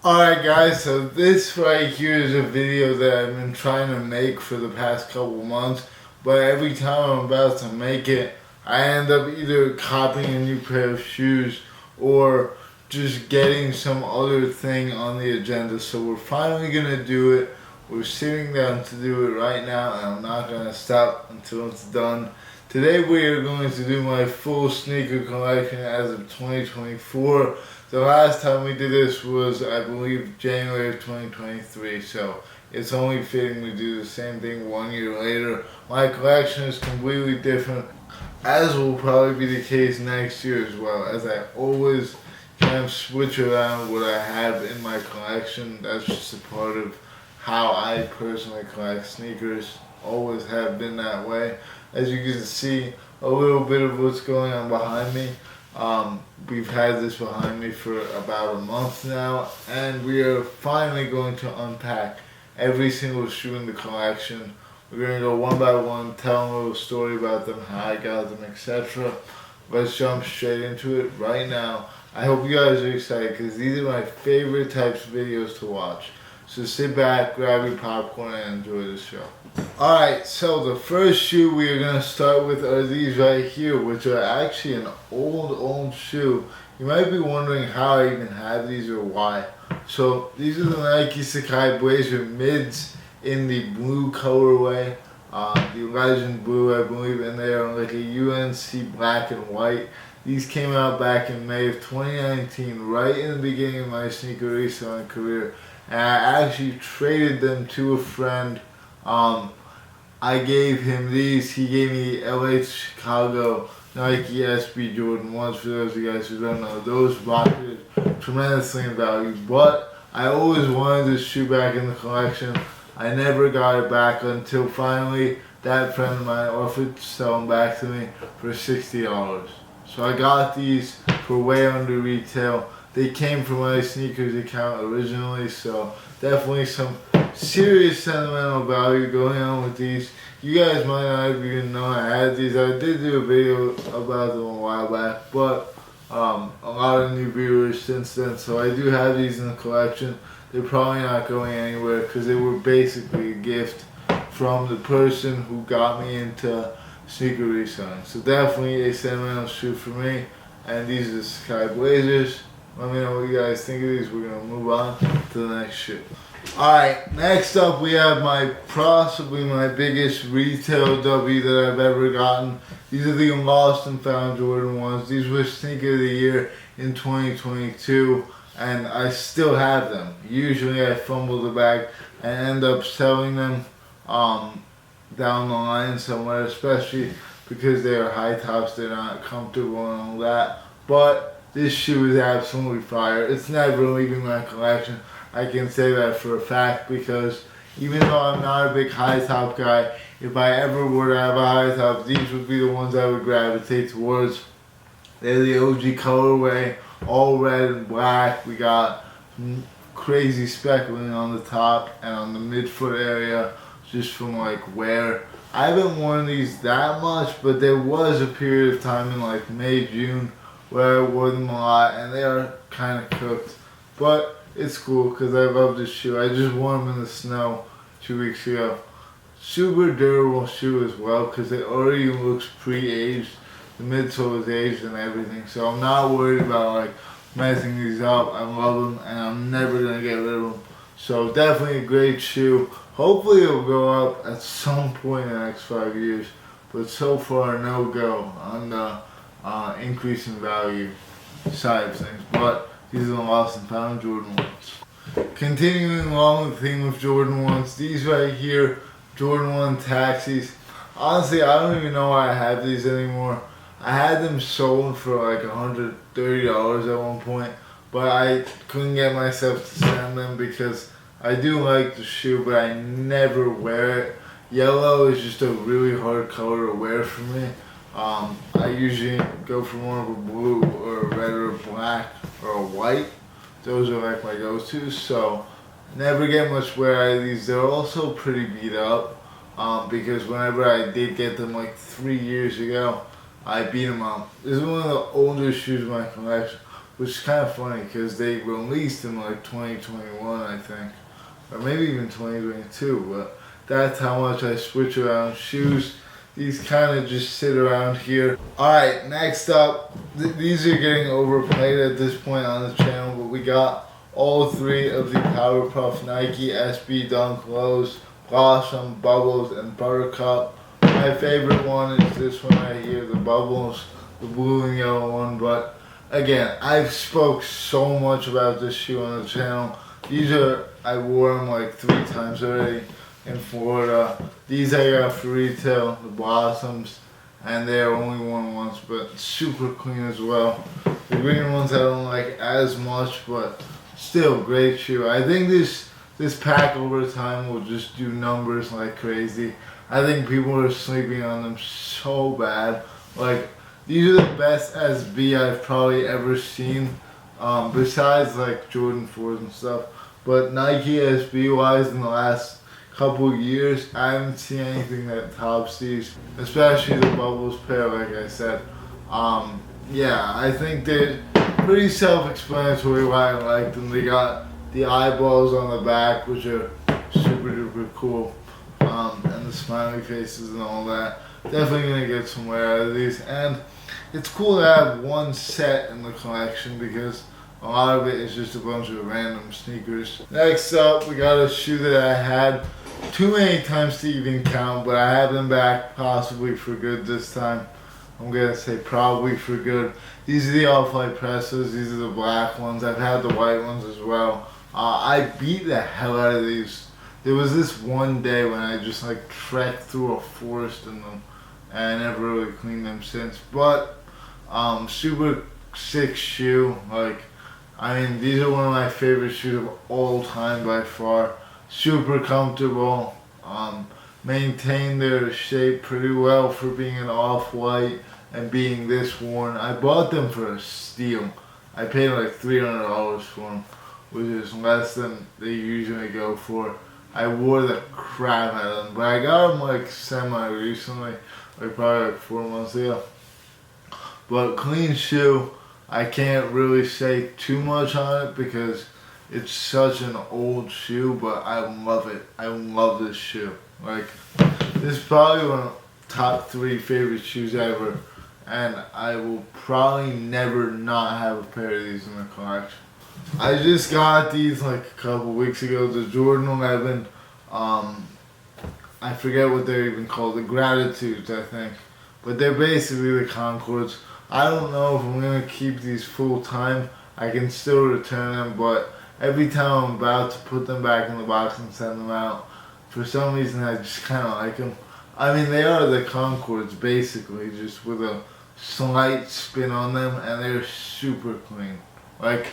Alright guys, so this right here is a video that I've been trying to make for the past couple months, but every time I'm about to make it, I end up either copying a new pair of shoes or just getting some other thing on the agenda. So we're finally gonna do it. We're sitting down to do it right now, and I'm not gonna stop until it's done. Today we are going to do my full sneaker collection as of 2024. The last time we did this was, I believe, January of 2023, so it's only fitting we do the same thing 1 year later. My collection is completely different, as will probably be the case next year as well, as I always kind of switch around what I have in my collection. That's just a part of how I personally collect sneakers. Always have been that way. As you can see, a little bit of what's going on behind me. We've had this behind me for about a month now, and we are finally going to unpack every single shoe in the collection. We're going to go one by one, tell a little story about them, how I got them, etc. Let's jump straight into it right now. I hope you guys are excited because these are my favorite types of videos to watch. So sit back, grab your popcorn, and enjoy the show. Alright, so the first shoe we are going to start with are these right here, which are actually an old shoe. You might be wondering how I even have these or why. So these are the Nike Sacai Blazer mids in the blue colorway. The Legend Blue, I believe, and they are like a UNC black and white. These came out back in May of 2019, right in the beginning of my sneaker reselling career. And I actually traded them to a friend. I gave him these. He gave me LA Chicago Nike SB Jordan 1s. For those of you guys who don't know, those rocketed tremendously in value. But I always wanted this shoe back in the collection. I never got it back until finally that friend of mine offered to sell them back to me for $60. So I got these for way under retail. They came from my sneakers account originally, so definitely some serious sentimental value going on with these. You guys might not even know I had these. I did do a video about them a while back, but a lot of new viewers since then, so I do have these in the collection. They're probably not going anywhere because they were basically a gift from the person who got me into sneaker reselling. So definitely a sentimental shoe for me, and these are the Sacai Blazers. Let me know what you guys think of these. We're going to move on to the next shoe. Alright, next up we have possibly my biggest retail W that I've ever gotten. These are the Lost and Found Jordan 1s. These were Sneaker of the Year in 2022, and I still have them. Usually I fumble the bag and end up selling them down the line somewhere, especially because they are high tops, they're not comfortable and all that. But this shoe is absolutely fire. It's never leaving my collection. I can say that for a fact because even though I'm not a big high top guy, if I ever were to have a high top, these would be the ones I would gravitate towards. They're the OG colorway, all red and black. We got crazy speckling on the top and on the midfoot area just from like wear. I haven't worn these that much, but there was a period of time in like May, June where I wore them a lot, and they are kind of cooked. But it's cool because I love this shoe. I just wore them in the snow 2 weeks ago. Super durable shoe as well because it already looks pre-aged. The midsole is aged and everything, so I'm not worried about like messing these up. I love them and I'm never going to get rid of them. So definitely a great shoe. Hopefully it'll go up at some point in the next 5 years, but so far no go on the increase in value side of things. But these are the Lost and Found Jordan 1s. Continuing along with the theme of Jordan 1s, these right here, Jordan 1 taxis. Honestly, I don't even know why I have these anymore. I had them sold for like $130 at one point, but I couldn't get myself to send them because I do like the shoe, but I never wear it. Yellow is just a really hard color to wear for me. I usually go for more of a blue or a red or a black or a white. Those are like my go-tos, so never get much wear out of these. They're also pretty beat up because whenever I did get them like 3 years ago, I beat them up. This is one of the older shoes in my collection. which is kind of funny because they released them like 2021, I think, or maybe even 2022. But that's how much I switch around shoes. These kind of just sit around here. Alright, next up, these are getting overplayed at this point on the channel, but we got all three of the Powerpuff Nike SB Dunk Lows, Blossom, Bubbles, and Buttercup. My favorite one is this one right here, the Bubbles, the blue and yellow one. But again, I've spoke so much about this shoe on the channel. I wore them like 3 times already in Florida. These I got for retail, the Blossoms, and they're only worn once, but super clean as well. The green ones I don't like as much, but still great shoe. I think this pack over time will just do numbers like crazy. I think people are sleeping on them so bad. Like, these are the best SB I've probably ever seen, besides like Jordan 4s and stuff. But Nike SB wise in the last couple years, I haven't seen anything that tops these, especially the Bubbles pair, like I said. Yeah, I think they're pretty self-explanatory why I like them. They got the eyeballs on the back, which are super duper cool, and the smiley faces and all that. Definitely gonna get some wear out of these, and it's cool to have one set in the collection because a lot of it is just a bunch of random sneakers. Next up, we got a shoe that I had too many times to even count, but I have them back possibly for good this time. I'm gonna say probably for good. These are the Offlight Presses. These are the black ones. I've had the white ones as well. I beat the hell out of these. There was this one day when I just like trekked through a forest in them, and I never really cleaned them since. But super sick shoe. Like, I mean, these are one of my favorite shoes of all time by far. Super comfortable. Maintain their shape pretty well for being an off-white and being this worn. I bought them for a steal. I paid like $300 for them, which is less than they usually go for. I wore the crap out of them, but I got them like semi-recently, like probably like 4 months ago. But clean shoe. I can't really say too much on it because it's such an old shoe, but I love it. I love this shoe. Like, this is probably one of the top 3 favorite shoes ever, and I will probably never not have a pair of these in the collection. I just got these like a couple weeks ago, the Jordan 11, I forget what they're even called, the Gratitudes I think, but they're basically the Concords. I don't know if I'm going to keep these full time. I can still return them, but every time I'm about to put them back in the box and send them out, for some reason I just kind of like them. I mean, they are the Concords basically, just with a slight spin on them, and they're super clean. Like,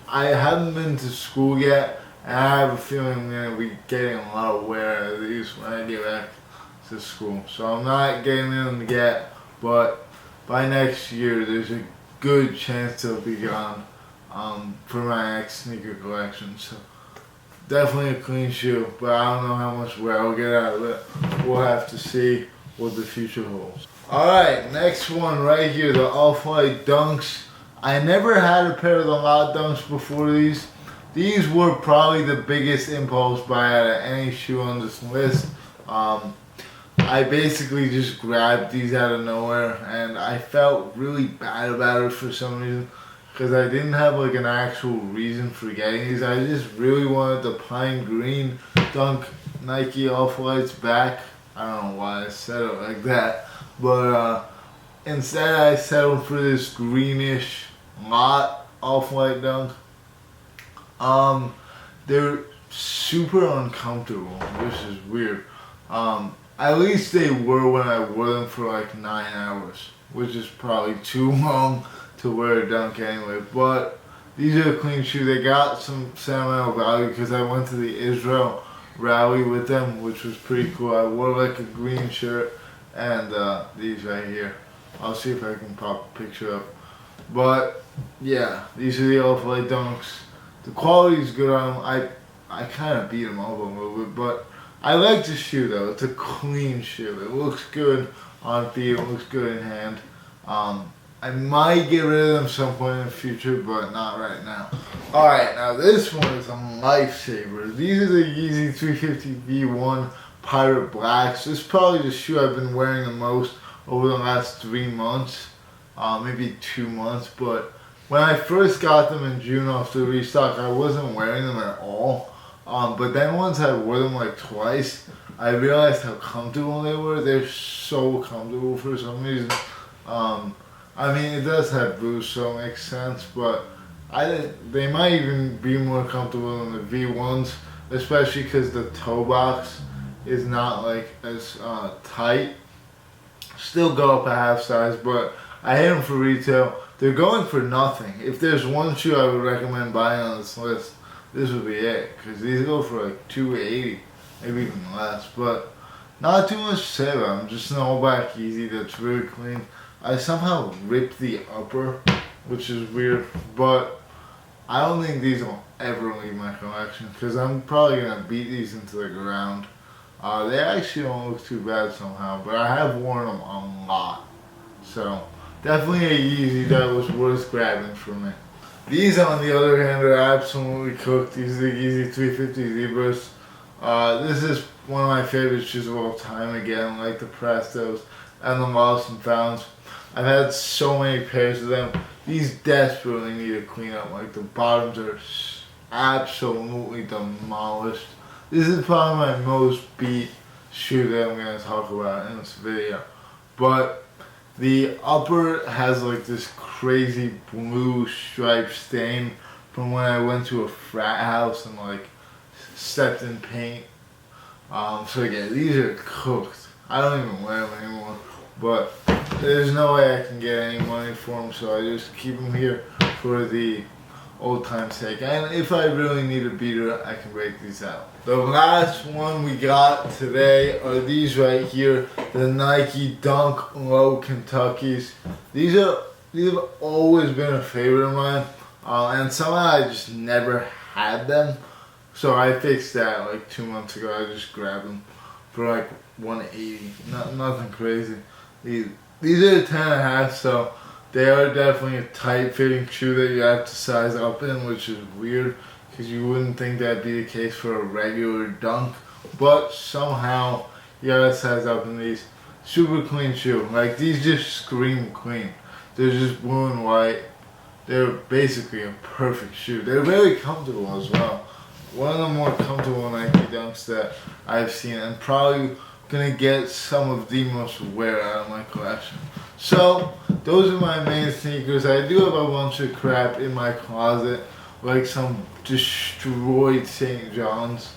I haven't been to school yet, and I have a feeling I'm going to be getting a lot of wear out of these when I get back to school. So I'm not getting them yet, but by next year there's a good chance they'll be gone for my next sneaker collection. So definitely a clean shoe, but I don't know how much wear I'll get out of it. We'll have to see what the future holds. Alright, next one right here, the Offlight Dunks. I never had a pair of the Lot Dunks before these. These were probably the biggest impulse buy out of any shoe on this list. I basically just grabbed these out of nowhere, and I felt really bad about it for some reason, because I didn't have like an actual reason for getting these. I just really wanted the pine green Dunk Nike Off-Whites back. I don't know why I said it like that, but instead I settled for this greenish Lot Off-White Dunk. They're super uncomfortable, which is weird. At least they were when I wore them for like 9 hours, which is probably too long to wear a dunk anyway. But these are a clean shoe. They got some sentimental value because I went to the Israel rally with them, which was pretty cool. I wore like a green shirt and these right here. I'll see if I can pop a picture up. But yeah, these are the Offlight Dunks. The quality is good on them. I kind of beat them up a little bit, but I like the shoe though. It's a clean shoe. It looks good on feet. It looks good in hand. I might get rid of them some point in the future, but not right now. Alright, now this one is a lifesaver. These are the Yeezy 350 V1 Pirate Blacks. This is probably the shoe I've been wearing the most over the last 3 months, maybe 2 months. But when I first got them in June off the restock, I wasn't wearing them at all. But then once I wore them like twice, I realized how comfortable they were. They're so comfortable for some reason. I mean, it does have boost, so it makes sense, but they might even be more comfortable than the V1s, especially because the toe box is not like as tight. Still go up a half size, but I hate them for retail. They're going for nothing. If there's one shoe I would recommend buying on this list, this would be it, because these go for like $280, maybe even less, but not too much to say about them. Just an all black Yeezy that's really clean. I somehow ripped the upper, which is weird, but I don't think these will ever leave my collection, because I'm probably going to beat these into the ground. They actually don't look too bad somehow, but I have worn them a lot, so definitely a Yeezy that was worth grabbing for me. These, on the other hand, are absolutely cooked. These are the Yeezy 350 Zebras. This is one of my favorite shoes of all time again, like the Prestos and the Lost and Founds. I've had so many pairs of them. These desperately need a cleanup. Like, the bottoms are absolutely demolished. This is probably my most beat shoe that I'm going to talk about in this video. But the upper has like this crazy blue striped stain from when I went to a frat house and like stepped in paint. So yeah, these are cooked. I don't even wear them anymore, but there's no way I can get any money for them, so I just keep them here for the old time's sake. And if I really need a beater, I can break these out. The last one we got today are these right here, the Nike Dunk Low Kentuckys. These have always been a favorite of mine, and somehow I just never had them. So I fixed that like 2 months ago. I just grabbed them for like $180. Nothing crazy. These are a 10.5, so they are definitely a tight fitting shoe that you have to size up in, which is weird because you wouldn't think that'd be the case for a regular Dunk, but somehow you gotta size up in these. Super clean shoe. Like, these just scream clean. They're just blue and white. They're basically a perfect shoe. They're very comfortable as well. One of the more comfortable Nike Dunks that I've seen, and probably gonna get some of the most wear out of my collection. So those are my main sneakers. I do have a bunch of crap in my closet, like some destroyed St. John's,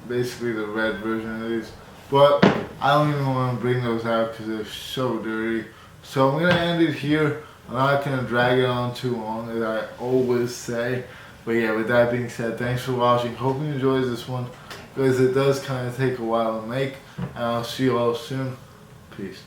basically the red version of these, but I don't even want to bring those out because they're so dirty. So I'm gonna end it here. I'm not gonna drag it on too long, as I always say. But yeah, with that being said, thanks for watching. Hope you enjoyed this one, because it does kind of take a while to make. And I'll see you all soon. Peace.